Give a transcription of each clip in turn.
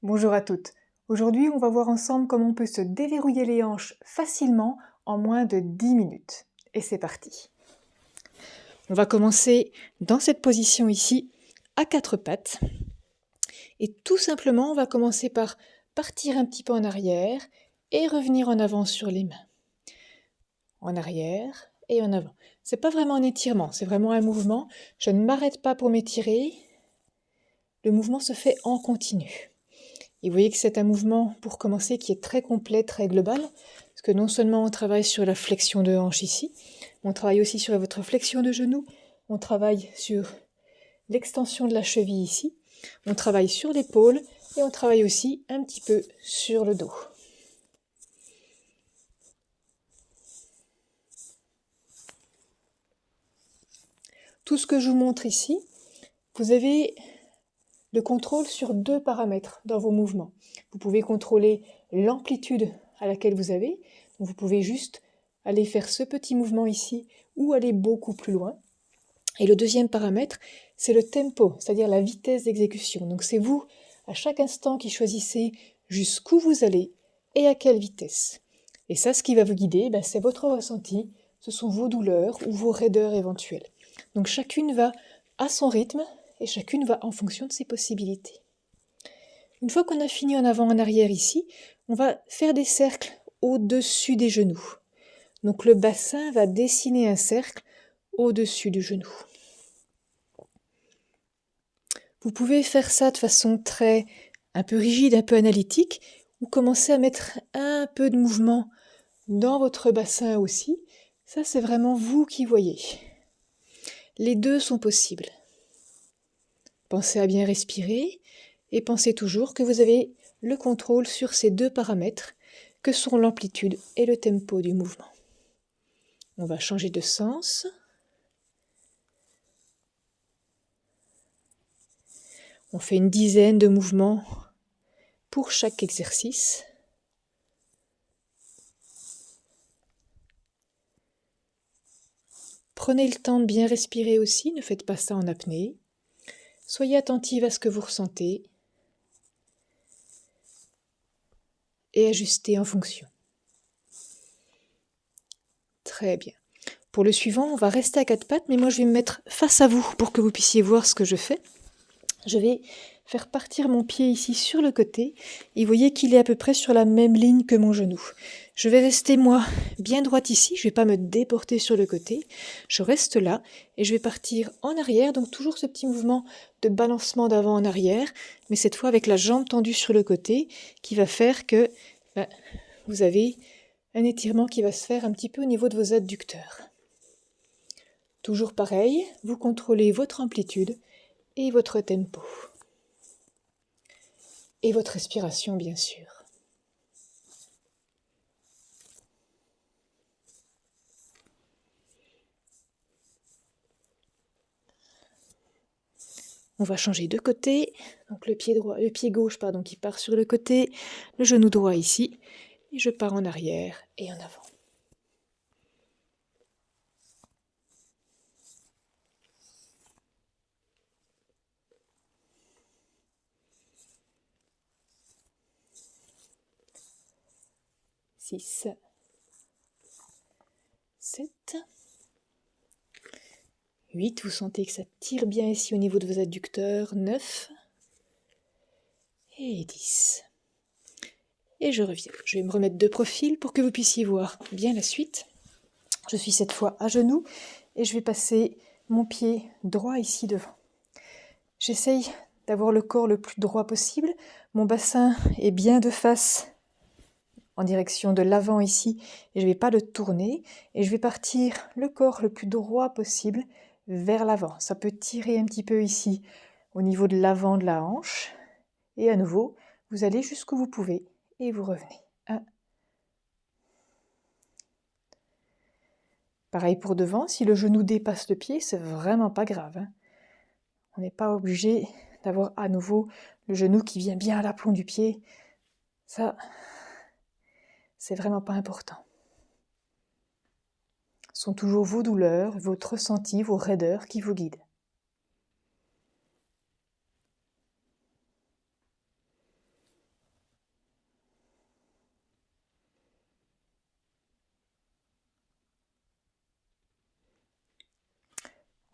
Bonjour à toutes. Aujourd'hui, on va voir ensemble comment on peut se déverrouiller les hanches facilement en moins de 10 minutes. Et c'est parti. On va commencer dans cette position ici, à quatre pattes. Et tout simplement, on va commencer par partir un petit peu en arrière et revenir en avant sur les mains. En arrière et en avant. C'est pas vraiment un étirement, c'est vraiment un mouvement. Je ne m'arrête pas pour m'étirer. Le mouvement se fait en continu. Et vous voyez que c'est un mouvement, pour commencer, qui est très complet, très global, parce que non seulement on travaille sur la flexion de hanche ici, on travaille aussi sur votre flexion de genou, on travaille sur l'extension de la cheville ici, on travaille sur l'épaule, et on travaille aussi un petit peu sur le dos. Tout ce que je vous montre ici, vous avez le contrôle sur deux paramètres dans vos mouvements. Vous pouvez contrôler l'amplitude à laquelle vous avez. Donc vous pouvez juste aller faire ce petit mouvement ici ou aller beaucoup plus loin. Et le deuxième paramètre, c'est le tempo, c'est-à-dire la vitesse d'exécution. Donc c'est vous, à chaque instant, qui choisissez jusqu'où vous allez et à quelle vitesse. Et ça, ce qui va vous guider, c'est votre ressenti, ce sont vos douleurs ou vos raideurs éventuelles. Donc chacune va à son rythme, et chacune va en fonction de ses possibilités. Une fois qu'on a fini en avant, en arrière ici, on va faire des cercles au-dessus des genoux. Donc le bassin va dessiner un cercle au-dessus du genou. Vous pouvez faire ça de façon un peu rigide, un peu analytique, ou commencer à mettre un peu de mouvement dans votre bassin aussi. Ça, c'est vraiment vous qui voyez. Les deux sont possibles. Pensez à bien respirer et pensez toujours que vous avez le contrôle sur ces deux paramètres que sont l'amplitude et le tempo du mouvement. On va changer de sens. On fait une dizaine de mouvements pour chaque exercice. Prenez le temps de bien respirer aussi, ne faites pas ça en apnée. Soyez attentive à ce que vous ressentez et ajustez en fonction. Très bien. Pour le suivant, on va rester à quatre pattes, mais moi je vais me mettre face à vous pour que vous puissiez voir ce que je fais. Je vais faire partir mon pied ici sur le côté, et vous voyez qu'il est à peu près sur la même ligne que mon genou. Je vais rester, moi, bien droite ici, je ne vais pas me déporter sur le côté, je reste là, et je vais partir en arrière, donc toujours ce petit mouvement de balancement d'avant en arrière, mais cette fois avec la jambe tendue sur le côté, qui va faire que vous avez un étirement qui va se faire un petit peu au niveau de vos adducteurs. Toujours pareil, vous contrôlez votre amplitude et votre tempo. Et votre respiration, bien sûr. On va changer de côté. Donc le pied gauche qui part sur le côté, le genou droit ici, et je pars en arrière et en avant. Six, 7, 8, vous sentez que ça tire bien ici au niveau de vos adducteurs, 9 et 10. Et je reviens. Je vais me remettre de profil pour que vous puissiez voir bien la suite. Je suis cette fois à genoux et je vais passer mon pied droit ici devant. J'essaye d'avoir le corps le plus droit possible. Mon bassin est bien de face en direction de l'avant ici et je ne vais pas le tourner. Et je vais partir le corps le plus droit possible vers l'avant. Ça peut tirer un petit peu ici au niveau de l'avant de la hanche. Et à nouveau, vous allez jusqu'où vous pouvez et vous revenez. 1. Pareil pour devant, si le genou dépasse le pied, c'est vraiment pas grave. On n'est pas obligé d'avoir à nouveau le genou qui vient bien à l'aplomb du pied. Ça, c'est vraiment pas important. Ce sont toujours vos douleurs, votre ressenti, vos raideurs qui vous guident.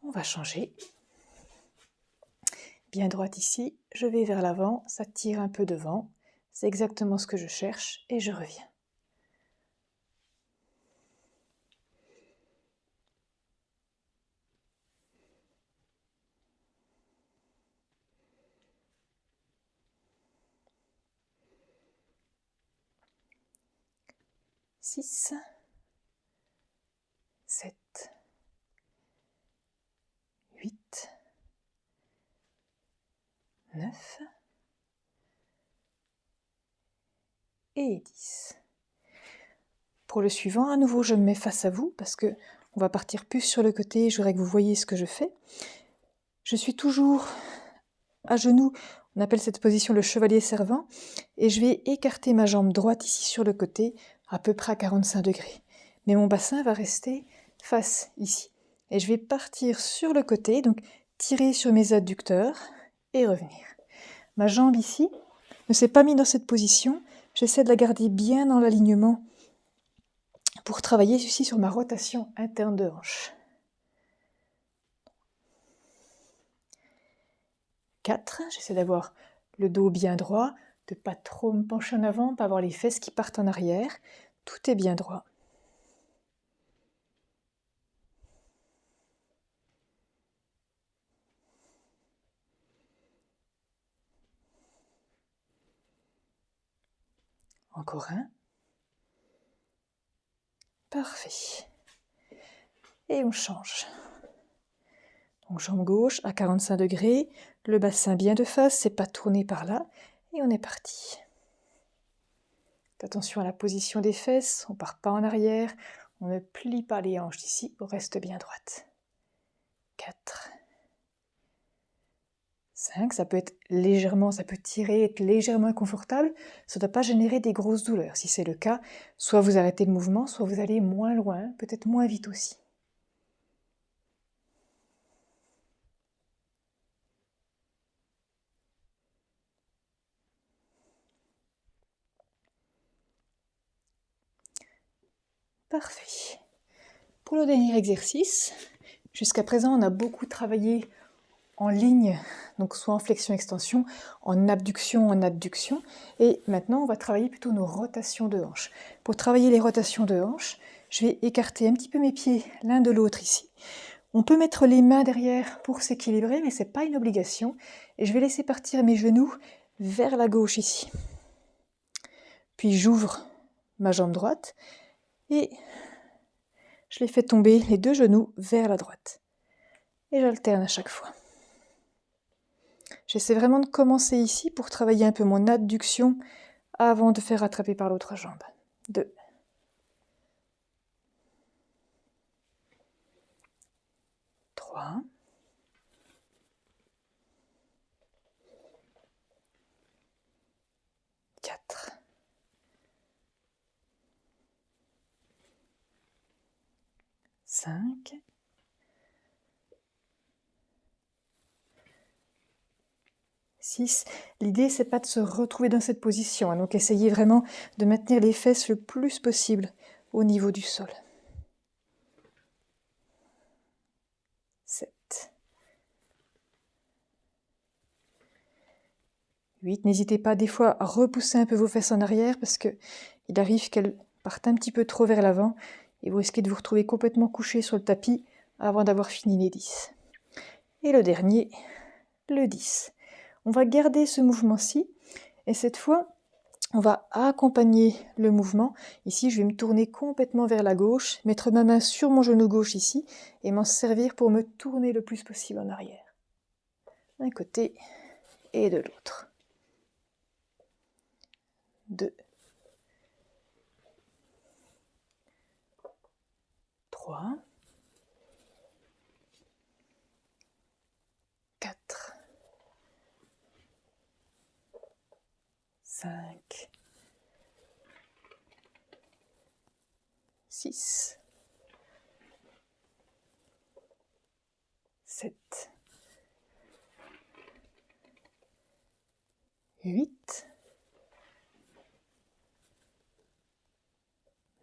On va changer. Bien droite ici, je vais vers l'avant, ça tire un peu devant. C'est exactement ce que je cherche et je reviens. Six, 7, 8, 9 et 10. Pour le suivant, à nouveau, je me mets face à vous parce que on va partir plus sur le côté. Je voudrais que vous voyez ce que je fais. Je suis toujours à genoux. On appelle cette position le chevalier servant. Et je vais écarter ma jambe droite ici sur le côté, à peu près à 45 degrés. Mais mon bassin va rester face ici. Et je vais partir sur le côté, donc tirer sur mes adducteurs et revenir. Ma jambe ici ne s'est pas mise dans cette position. J'essaie de la garder bien dans l'alignement pour travailler ici sur ma rotation interne de hanche. 4, j'essaie d'avoir le dos bien droit, de ne pas trop me pencher en avant, pas avoir les fesses qui partent en arrière. Tout est bien droit. Encore un. Parfait. Et on change. Donc jambe gauche à 45 degrés, le bassin bien de face, c'est pas tourné par là, et on est parti. Attention à la position des fesses, on part pas en arrière, on ne plie pas les hanches ici, on reste bien droite. 4, 5, ça peut être légèrement, ça peut tirer, être légèrement inconfortable, ça ne doit pas générer des grosses douleurs. Si c'est le cas, soit vous arrêtez le mouvement, soit vous allez moins loin, peut-être moins vite aussi. Parfait. Pour le dernier exercice, jusqu'à présent on a beaucoup travaillé en ligne, donc soit en flexion-extension, en abduction, en adduction, et maintenant on va travailler plutôt nos rotations de hanches. Pour travailler les rotations de hanches, je vais écarter un petit peu mes pieds l'un de l'autre ici. On peut mettre les mains derrière pour s'équilibrer, mais ce n'est pas une obligation, et je vais laisser partir mes genoux vers la gauche ici. Puis j'ouvre ma jambe droite, et je les fais tomber les deux genoux vers la droite. Et j'alterne à chaque fois. J'essaie vraiment de commencer ici pour travailler un peu mon adduction avant de faire rattraper par l'autre jambe. 2. 3. 4. 5. 6. L'idée, c'est pas de se retrouver dans cette position, donc essayez vraiment de maintenir les fesses le plus possible au niveau du sol. 7. 8. N'hésitez pas des fois à repousser un peu vos fesses en arrière parce que il arrive qu'elles partent un petit peu trop vers l'avant et vous risquez de vous retrouver complètement couché sur le tapis avant d'avoir fini les 10. Et le dernier, le 10. On va garder ce mouvement-ci et cette fois, on va accompagner le mouvement. Ici, je vais me tourner complètement vers la gauche, mettre ma main sur mon genou gauche ici et m'en servir pour me tourner le plus possible en arrière. D'un côté et de l'autre. 2. 3. 4. 5. 6. 7. 8.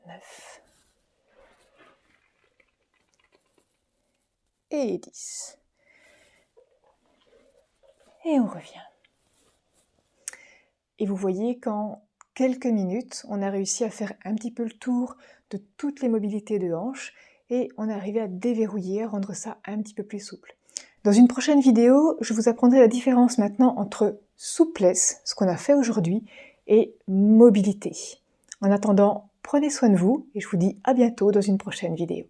9. et 10. Et on revient. Et vous voyez qu'en quelques minutes, on a réussi à faire un petit peu le tour de toutes les mobilités de hanches et on est arrivé à déverrouiller, à rendre ça un petit peu plus souple. Dans une prochaine vidéo, je vous apprendrai la différence maintenant entre souplesse, ce qu'on a fait aujourd'hui, et mobilité. En attendant, prenez soin de vous et je vous dis à bientôt dans une prochaine vidéo.